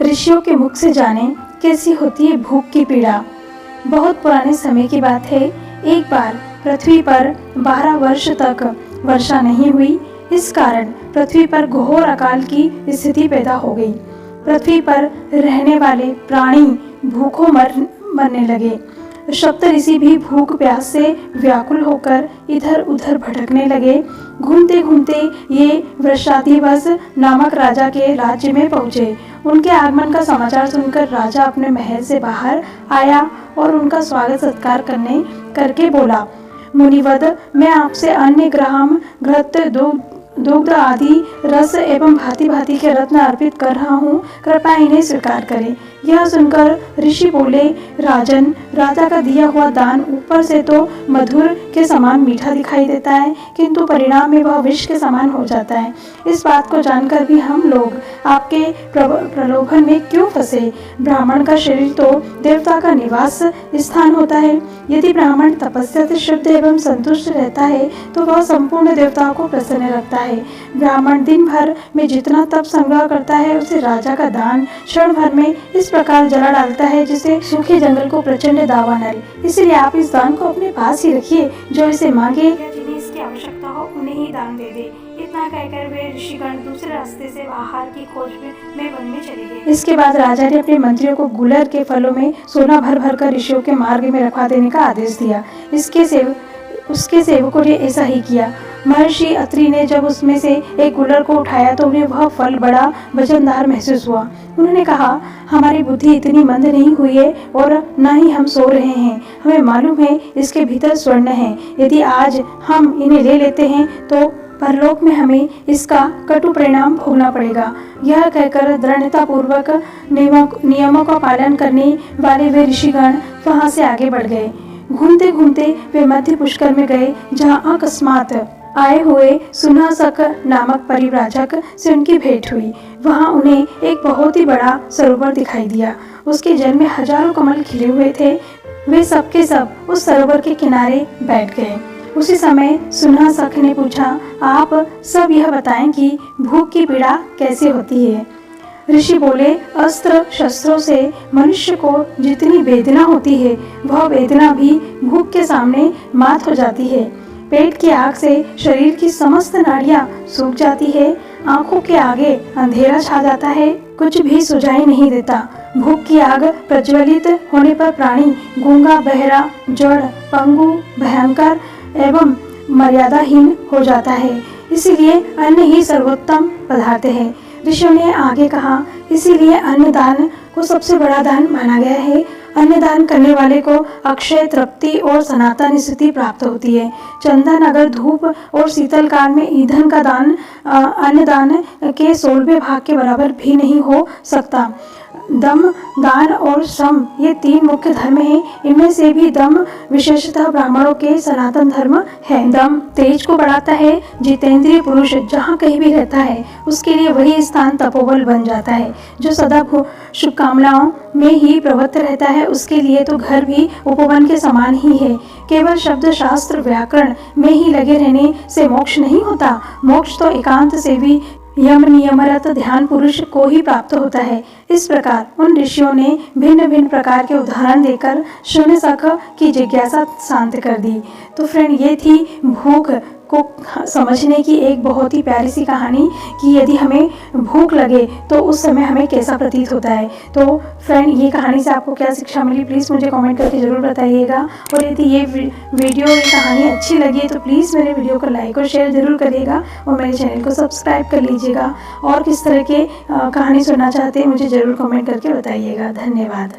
ऋषियों के मुख से जाने कैसी होती है भूख की पीड़ा। बहुत पुराने समय की बात है। एक बार पृथ्वी पर 12 वर्ष तक वर्षा नहीं हुई। इस कारण पृथ्वी पर घोर अकाल की स्थिति पैदा हो गई। पृथ्वी पर रहने वाले प्राणी भूखों मरने लगे। सप्त ऋषि भी भूख प्यास से व्याकुल होकर इधर उधर भटकने लगे। घूमते घूमते ये वृषाधिवस नामक राजा के राज्य में पहुँचे। उनके आगमन का समाचार सुनकर राजा अपने महल से बाहर आया और उनका स्वागत सत्कार करके बोला, मुनिवद, मैं आपसे अन्य ग्राम घृत दुग्ध आदि रस एवं भांति भांति के रत्न अर्पित कर रहा हूँ, कृपया इन्हें स्वीकार करें। यह सुनकर ऋषि बोले, राजन, राजा का दिया हुआ दान ऊपर से तो मधुर के समान मीठा दिखाई देता है, किंतु परिणाम में वह विष के समान हो जाता है। इस बात को जानकर भी हम लोग आपके प्रलोभन में क्यों फंसे? ब्राह्मण का शरीर तो देवता का निवास स्थान होता है। यदि ब्राह्मण तपस्या से शुद्ध एवं संतुष्ट रहता है तो वह संपूर्ण देवताओं को प्रसन्न रखता है। ब्राह्मण दिन भर में जितना तप संग्रह करता है उसे राजा का दान क्षण भर में इस प्रकार जला डालता है जैसे सूखे जंगल को प्रचंड दावानल। इसलिए आप इस दान को अपने पास ही रखिए। जो इसे मांगे या जिन्हें इसकी आवश्यकता हो उन्हें ही दान दे दे। इतना कहकर वे ऋषिगण दूसरे रास्ते से आहार की खोज में वन में चले गए। इसके बाद राजा ने अपने मंत्रियों को गुलर के फलों में सोना भर भर कर ऋषियों के मार्ग में रखवा देने का आदेश दिया। उसके सेवकों ने ऐसा ही किया। महर्षि अत्रि ने जब उसमें से एक गुलर को उठाया तो उन्हें वह फल बड़ा वजनदार महसूस हुआ। उन्होंने कहा, हमारी बुद्धि इतनी मंद नहीं हुई है और न ही हम सो रहे हैं। हमें मालूम है इसके भीतर स्वर्ण है। यदि आज हम इन्हें ले लेते हैं तो परलोक में हमें इसका कटु परिणाम भोगना पड़ेगा। यह कहकर दृढ़ता पूर्वक नियमों का पालन करने वाले वे ऋषिगण वहां से आगे बढ़ गए। घूमते घूमते वे मध्य पुष्कर में गए, जहाँ अकस्मात आए हुए सुनासक नामक परिव्राजक से उनकी भेंट हुई। वहां उन्हें एक बहुत ही बड़ा सरोवर दिखाई दिया। उसके जल में हजारों कमल खिले हुए थे। वे सब के सब उस सरोवर के किनारे बैठ गए। उसी समय सुनासक ने पूछा, आप सब यह बताएं कि भूख की पीड़ा कैसे होती है? ऋषि बोले, अस्त्र शस्त्रों से मनुष्य को जितनी वेदना होती है वह वेदना भी भूख के सामने मात हो जाती है। पेट की आग से शरीर की समस्त नाड़ियां सूख जाती है। आंखों के आगे अंधेरा छा जाता है। कुछ भी सुझाई नहीं देता। भूख की आग प्रज्वलित होने पर प्राणी गूंगा, बहरा, जड़, पंगु, भयंकर एवं मर्यादाहीन हो जाता है। इसीलिए अन्न ही सर्वोत्तम पदार्थ है। ऋषियों ने आगे कहा, इसीलिए अन्नदान को सबसे बड़ा दान माना गया है। अन्नदान करने वाले को अक्षय तृप्ति और सनातन स्थिति प्राप्त होती है। चंदन अगर धूप और शीतल काल में ईंधन का दान अन्नदान के 16वें भाग के बराबर भी नहीं हो सकता। दम, दान और श्रम ये 3 मुख्य धर्म हैं। इनमें से भी दम विशेषतः ब्राह्मणों के सनातन धर्म है। दम तेज को बढ़ाता है। जितेंद्रिय पुरुष जहाँ कहीं भी रहता है उसके लिए वही स्थान तपोबल बन जाता है। जो सदा शुभकामनाओं में ही प्रवृत्त रहता है उसके लिए तो घर भी उपवन के समान ही है। केवल शब्द शास्त्र व्याकरण में ही लगे रहने से मोक्ष नहीं होता। मोक्ष तो एकांत से भी यम नियमरत ध्यान पुरुष को ही प्राप्त होता है। इस प्रकार उन ऋषियों ने भिन्न भिन्न प्रकार के उदाहरण देकर शून्यसख की जिज्ञासा शांत कर दी। तो फ्रेंड, ये थी भूख को समझने की एक बहुत ही प्यारी सी कहानी कि यदि हमें भूख लगे तो उस समय हमें कैसा प्रतीत होता है। तो फ्रेंड, ये कहानी से आपको क्या शिक्षा मिली प्लीज़ मुझे कमेंट करके ज़रूर बताइएगा। और यदि ये वीडियो ये कहानी अच्छी लगी है तो प्लीज़ मेरे वीडियो को लाइक और शेयर ज़रूर करिएगा और मेरे चैनल को सब्सक्राइब कर लीजिएगा। और किस तरह के कहानी सुनना चाहते हैं मुझे ज़रूर कमेंट करके बताइएगा। धन्यवाद।